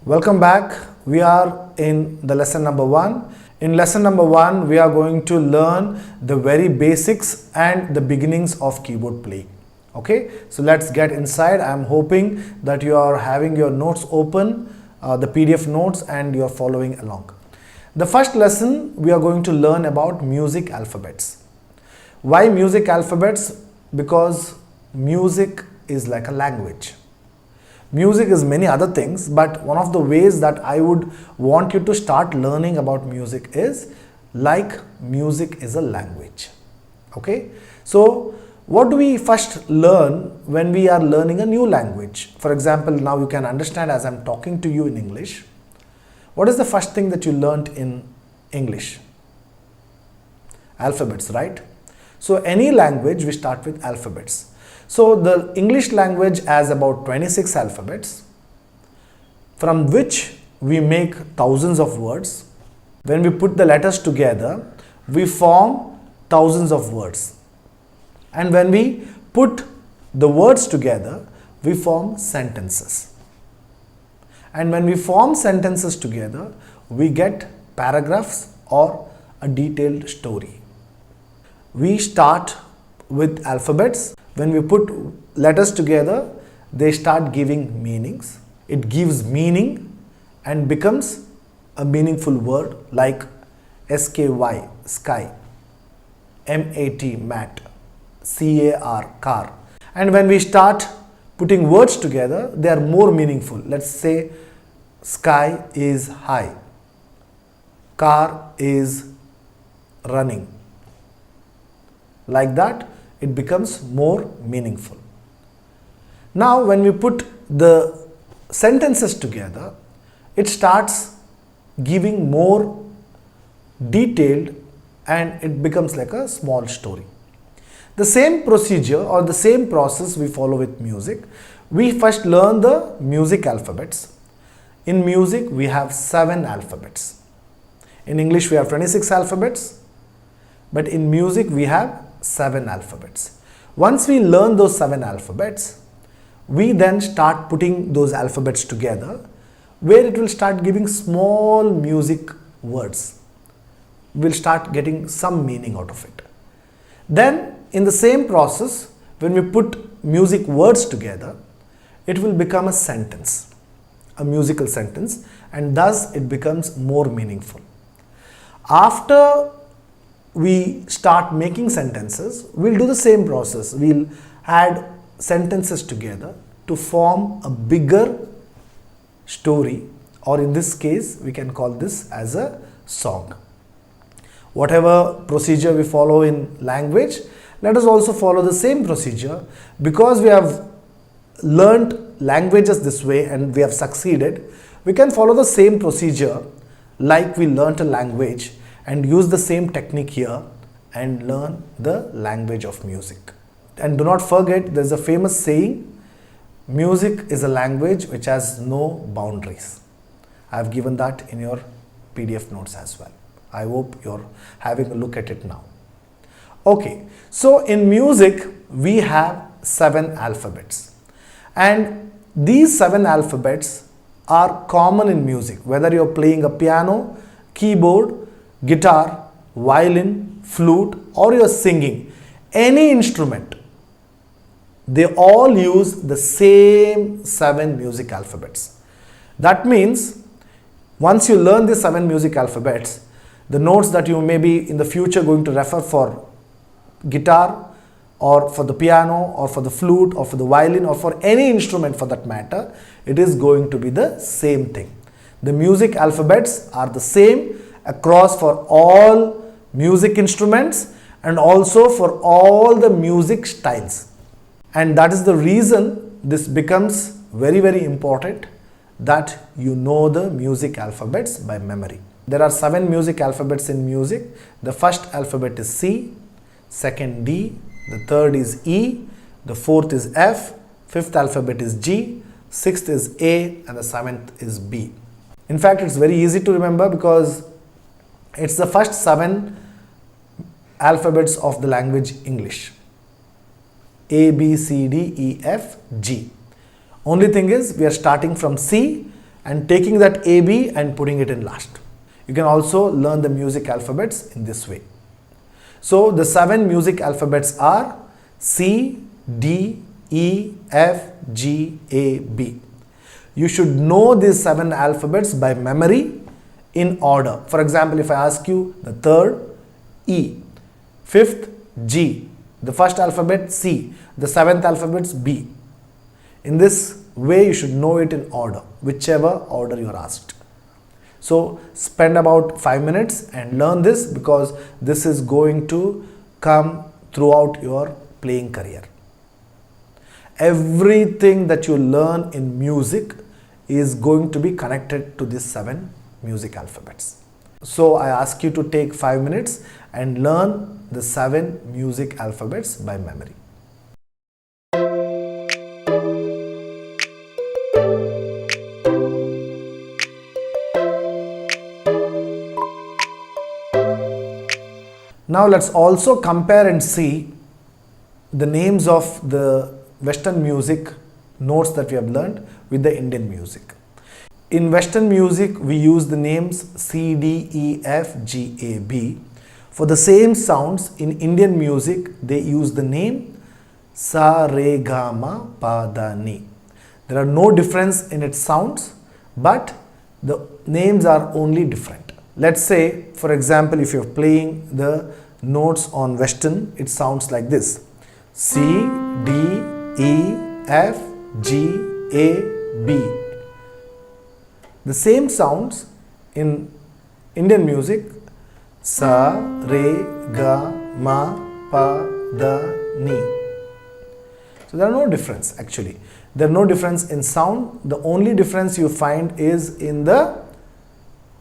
Welcome back. We are in the lesson number 1. In lesson number 1, we are going to learn the very basics and the beginnings of keyboard playing. Okay, so let's get inside. I'm hoping that you are having your notes open, the PDF notes, and you are following along. The first lesson, we are going to learn about music alphabets. Why music alphabets? Because music is like a language. Music is many other things, but one of the ways that I would want you to start learning about music is like music is a language. Okay, so what do we first learn when we are learning a new language? For example, now you can understand as I'm talking to you in English. What is the first thing that you learnt in English? Alphabets, right? So any language, we start with alphabets. So the English language has about 26 alphabets, from which we make thousands of words. When we put the letters together, we form thousands of words. And when we put the words together, we form sentences. And when we form sentences together, we get paragraphs or a detailed story. We start with alphabets. When we put letters together, they start giving meanings. It gives meaning and becomes a meaningful word like SKY, sky, MAT, mat, CAR, car. And when we start putting words together, they are more meaningful. Let's say sky is high, car is running. Like that, it becomes more meaningful. Now, when we put the sentences together, it starts giving more detailed and it becomes like a small story. The same procedure or the same process we follow with music. We first learn the music alphabets. In music, we have 7 alphabets. In English, we have 26 alphabets, but in music, we have 7 alphabets. Once we learn those 7 alphabets, we then start putting those alphabets together, where it will start giving small music words. We'll start getting some meaning out of it. Then in the same process, when we put music words together, it will become a sentence, a musical sentence, and thus it becomes more meaningful. After we start making sentences, we'll do the same process. We'll add sentences together to form a bigger story, or in this case, we can call this as a song. Whatever procedure we follow in language, let us also follow the same procedure. Because we have learnt languages this way and we have succeeded, we can follow the same procedure like we learnt a language and use the same technique here and learn the language of music. And do not forget, there is a famous saying, music is a language which has no boundaries. I have given that in your PDF notes as well. I hope you're having a look at it now. Okay, so in music, we have 7 alphabets. And these 7 alphabets are common in music, whether you're playing a piano, keyboard, guitar, violin, flute, or you're singing, any instrument, they all use the same 7 music alphabets. That means, once you learn the 7 music alphabets, the notes that you may be in the future going to refer for guitar, or for the piano, or for the flute, or for the violin, or for any instrument for that matter, it is going to be the same thing. The music alphabets are the same across for all music instruments and also for all the music styles. And that is the reason this becomes very, very important, that you know the music alphabets by memory. There are 7 music alphabets in music. The first alphabet is C, second D, the third is E, the fourth is F, fifth alphabet is G, sixth is A, and the 7th is B. In fact, it's very easy to remember because it's the first 7 alphabets of the language English. A, B, C, D, E, F, G. Only thing is we are starting from C and taking that A, B and putting it in last. You can also learn the music alphabets in this way. So the 7 music alphabets are C, D, E, F, G, A, B. You should know these 7 alphabets by memory in order. For example, if I ask you the third, E, fifth, G, the first alphabet C, the 7th alphabet B. In this way you should know it in order, whichever order you are asked. So spend about 5 minutes and learn this, because this is going to come throughout your playing career. Everything that you learn in music is going to be connected to these 7 music alphabets. So I ask you to take 5 minutes and learn the 7 music alphabets by memory. Now let's also compare and see the names of the Western music notes that we have learned with the Indian music. In Western music, we use the names C, D, E, F, G, A, B. For the same sounds, in Indian music, they use the name Sa, Re, Ga, Ma, Pa, Da, Ni. There are no difference in its sounds, but the names are only different. Let's say, for example, if you're playing the notes on Western, it sounds like this: C, D, E, F, G, A, B. The same sounds in Indian music: Sa, Re, Ga, Ma, Pa, Da, Ni. So there are no difference actually. There are no difference in sound. The only difference you find is in the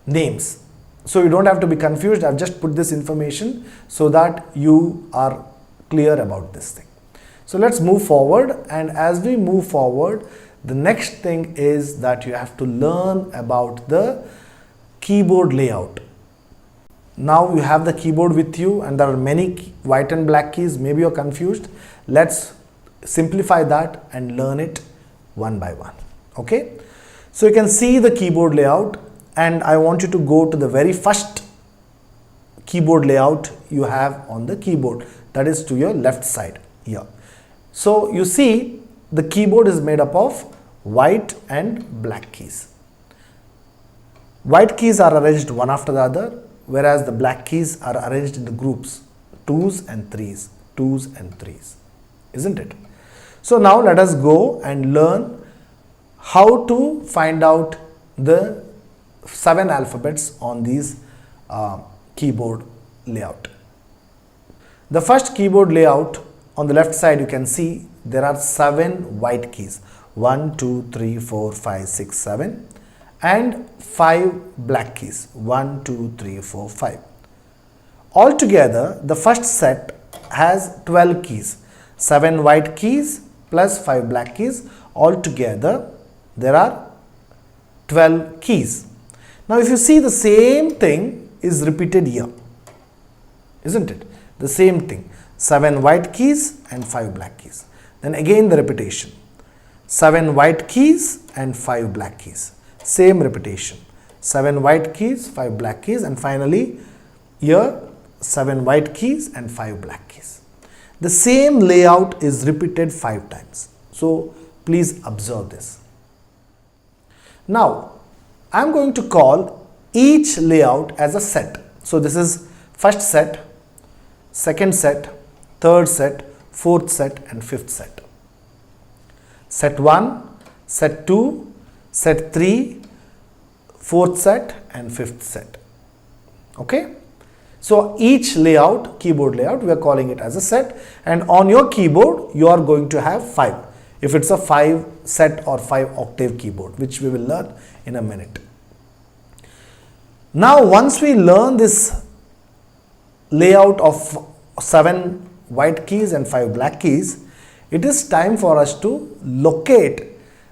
names. So you don't have to be confused. I've just put this information so that you are clear about this thing. So let's move forward, and as we move forward, the next thing is that you have to learn about the keyboard layout. Now you have the keyboard with you and there are many white and black keys. Maybe you're confused. Let's simplify that and learn it one by one. Okay? So you can see the keyboard layout, and I want you to go to the very first keyboard layout you have on the keyboard, that is to your left side here. So you see the keyboard is made up of white and black keys. White keys are arranged one after the other, whereas the black keys are arranged in the groups 2s and 3s, 2s and 3s, isn't it? So now let us go and learn how to find out the 7 alphabets on these keyboard layout. The first keyboard layout, on the left side you can see there are 7 white keys, 1, 2, 3, 4, 5, 6, 7, and 5 black keys, 1, 2, 3, 4, 5. Altogether the first set has 12 keys, 7 white keys plus 5 black keys. Altogether there are 12 keys. Now if you see, the same thing is repeated here, isn't it? The same thing, 7 white keys and 5 black keys. Then again the repetition, 7 white keys and 5 black keys. Same repetition, 7 white keys, 5 black keys, and finally here 7 white keys and 5 black keys. The same layout is repeated 5 times. So please observe this. Now I am going to call each layout as a set. So this is first set, second set, third set, fourth set and fifth set. Set 1, set 2, set 3, fourth set and fifth set. Okay? So each layout, keyboard layout, we are calling it as a set, and on your keyboard you are going to have 5. If it's a 5 set or 5 octave keyboard, which we will learn in a minute. Now once we learn this layout of 7 white keys and 5 black keys, it is time for us to locate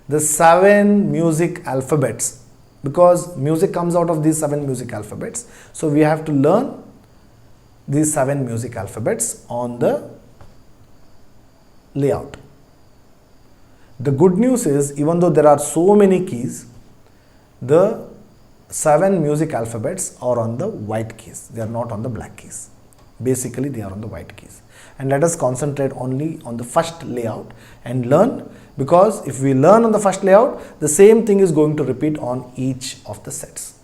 the 7 music alphabets, because music comes out of these 7 music alphabets. So we have to learn these 7 music alphabets on the layout. The good news is, even though there are so many keys, the 7 music alphabets are on the white keys. They are not on the black keys. Basically, they are on the white keys. And let us concentrate only on the first layout and learn, because if we learn on the first layout, the same thing is going to repeat on each of the sets.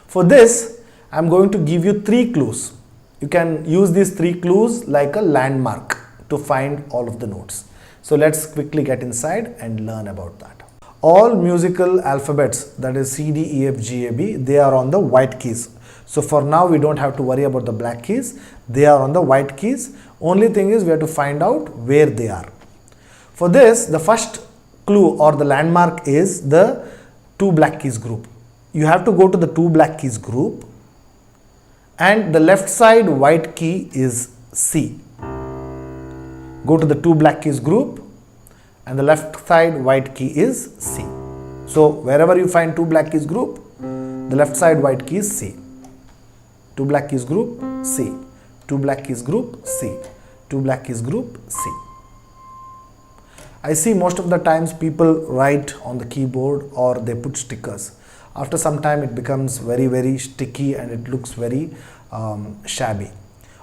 For this, I am going to give you 3 clues. You can use these 3 clues like a landmark to find all of the notes. So let's quickly get inside and learn about that. All musical alphabets, that is C, D, E, F, G, A, B, they are on the white keys. So for now, we don't have to worry about the black keys. They are on the white keys. Only thing is we have to find out where they are. For this, the first clue or the landmark is the 2 black keys group. You have to go to the 2 black keys group, and the left side white key is C. Go to the 2 black keys group, and the left side white key is C. So wherever you find 2 black keys group, the left side white key is C. 2 black keys group, C. 2 black keys group, C. 2 black keys group, C. I see most of the times people write on the keyboard or they put stickers. After some time it becomes very sticky and it looks very shabby.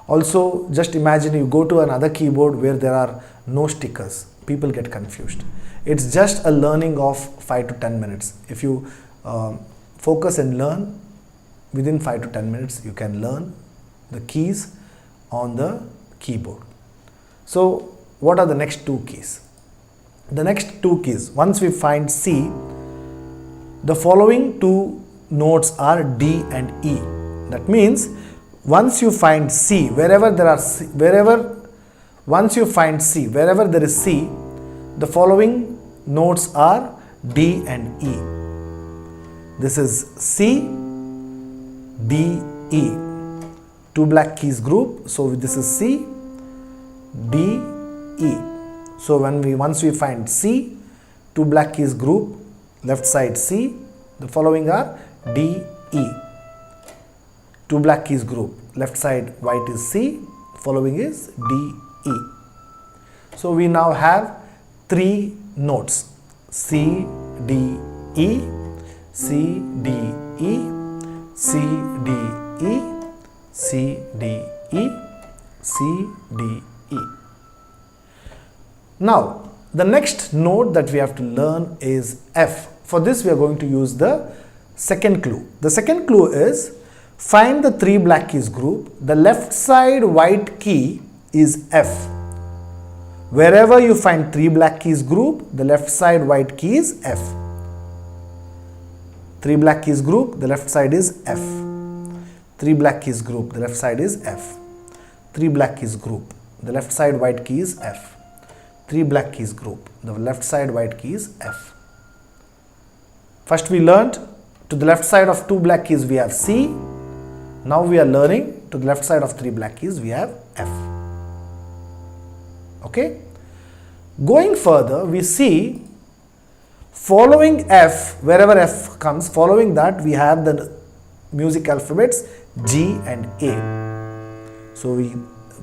Also, just imagine you go to another keyboard where there are no stickers. People get confused. It's just a learning of 5 to 10 minutes. If you focus and learn, within 5 to 10 minutes you can learn the keys on the keyboard. So what are the next 2 keys? The next 2 keys, once we find C, the following 2 notes are D and E. That means once you find C, wherever there is C, the following notes are D and E. This is C, D, E. 2 black keys group. So this is C, D, E. So once we find C, 2 black keys group, left side C, the following are D, E. 2 black keys group, left side white is C, following is D, E. So we now have 3 notes: C, D, E, C, D, E, C, D, E, C, D, E, C, D, E. Now, the next note that we have to learn is F. For this, we are going to use the second clue. The second clue is, find the 3 black keys group. The left side white key is F. Wherever you find 3 black keys group, the left side white key is F. 3 black keys group, the left side is F. 3 black keys group, the left side is F. 3 black keys group, the left side white key is F. 3 black keys group, the left side white key is F. First we learned to the left side of 2 black keys we have C. Now we are learning to the left side of 3 black keys we have F. Okay. Going further, we see following F, wherever F comes, following that we have the music alphabets G and A. So we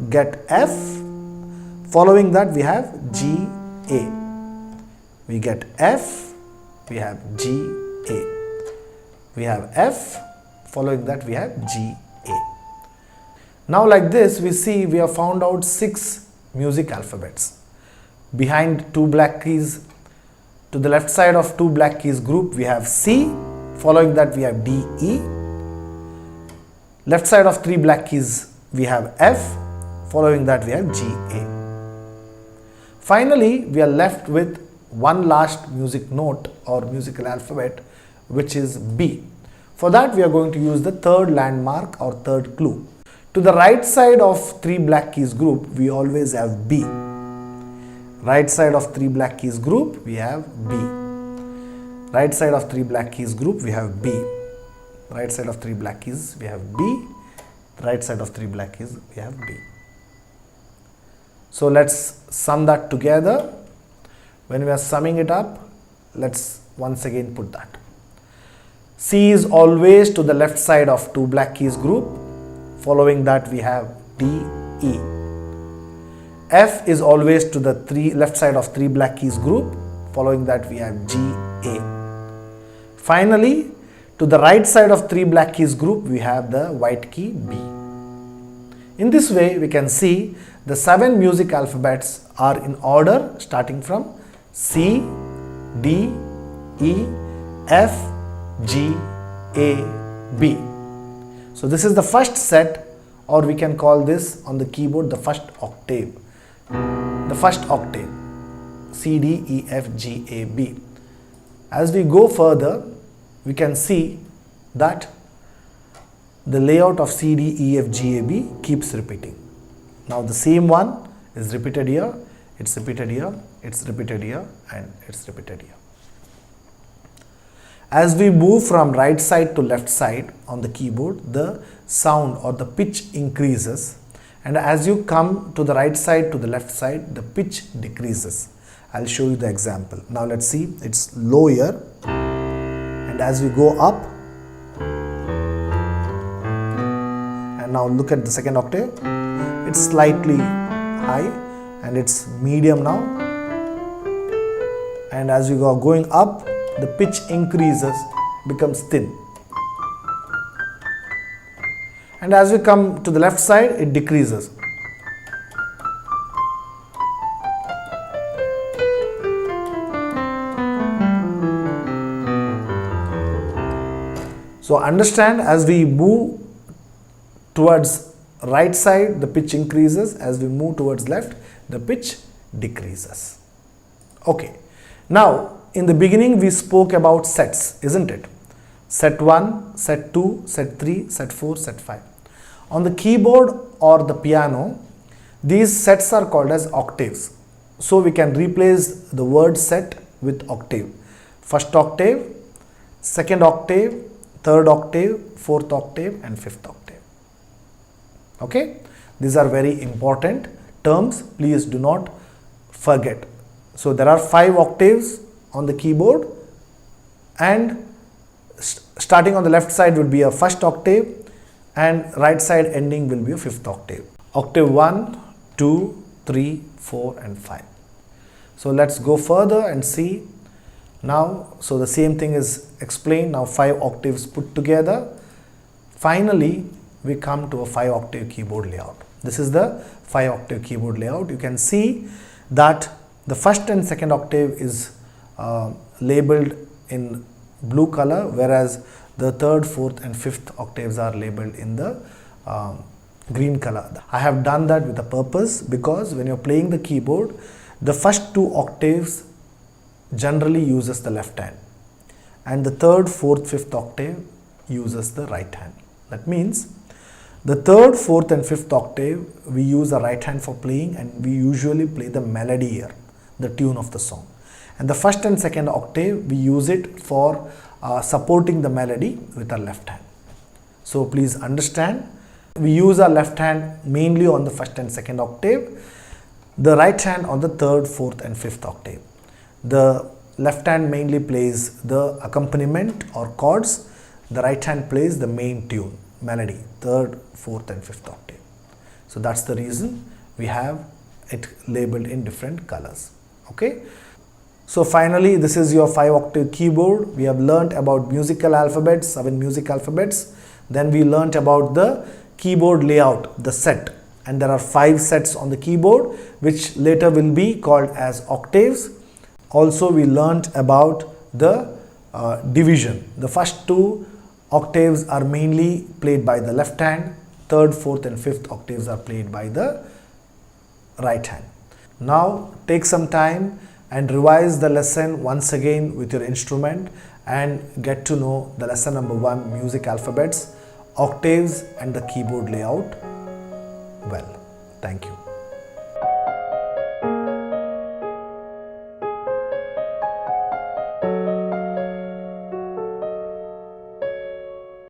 get F, following that we have G, A. We get F, we have G, A. We have F, following that we have G, A. Now like this, we see we have found out 6 music alphabets. Behind 2 black keys, to the left side of 2 black keys group we have C, following that we have D, E. Left side of 3 black keys we have F, following that we have G, A. Finally, we are left with one last music note or musical alphabet, which is B. For that, we are going to use the third landmark or third clue. To the right side of 3 black keys group, we always have B. Right side of 3 black keys group, we have B. Right side of 3 black keys group, we have B. Right side of 3 black keys, we have B. Right side of 3 black keys, we have B. So let's sum that together. When we are summing it up, let's once again put that. C is always to the left side of 2 black keys group. Following that we have D, E. F is always to the left side of 3 black keys group. Following that we have G, A. Finally, to the right side of 3 black keys group we have the white key B. In this way we can see the 7 music alphabets are in order starting from C, D, E, F, G, A, B. So this is the first set, or we can call this on the keyboard the first octave. The first octave, C, D, E, F, G, A, B. As we go further, we can see that the layout of C, D, E, F, G, A, B keeps repeating. Now the same one is repeated here, it's repeated here, it's repeated here, and it's repeated here. As we move from right side to left side on the keyboard, the sound or the pitch increases, and as you come to the right side to the left side, the pitch decreases. I'll show you the example. Now let's see, it's low here, and as we go up, and now look at the second octave, it's slightly high and it's medium now, and as you go going up, the pitch increases, becomes thin, and as we come to the left side, it decreases. So understand, as we move towards right side, the pitch increases. As we move towards left, the pitch decreases. Okay. Now, in the beginning, we spoke about sets, isn't it? Set 1, set 2, set 3, set 4, set 5. On the keyboard or the piano, these sets are called as octaves. So we can replace the word set with octave. First octave, second octave, third octave, fourth octave, and fifth octave. Okay? These are very important terms. Please do not forget. So there are 5 octaves on the keyboard, and starting on the left side will be a first octave, and right side ending will be a fifth octave. Octave 1, 2, 3, 4, and 5. So let's go further and see. Now, so the same thing is explained. Now 5 octaves put together. Finally, we come to a 5 octave keyboard layout. This is the 5 octave keyboard layout. You can see that the first and second octave is labeled in blue color, whereas the third, fourth, and fifth octaves are labeled in the green color. I have done that with a purpose, because when you're playing the keyboard, the first 2 octaves generally uses the left hand, and the third, fourth, fifth octave uses the right hand. That means the third, fourth, and fifth octave we use the right hand for playing, and we usually play the melody here, the tune of the song. And the first and second octave we use it for supporting the melody with our left hand. So please understand, we use our left hand mainly on the first and second octave, the right hand on the third, fourth, and fifth octave. The left hand mainly plays the accompaniment or chords, the right hand plays the main tune, melody, third, fourth, and fifth octave. So that's the reason we have it labeled in different colors. Okay. So finally, this is your 5 octave keyboard. We have learnt about musical alphabets, 7 music alphabets. Then we learnt about the keyboard layout, the set. And there are 5 sets on the keyboard, which later will be called as octaves. Also, we learnt about the division. The first 2 octaves are mainly played by the left hand. Third, fourth, and fifth octaves are played by the right hand. Now, take some time and revise the lesson once again with your instrument and get to know the lesson number 1, music alphabets, octaves, and the keyboard layout well. Thank you.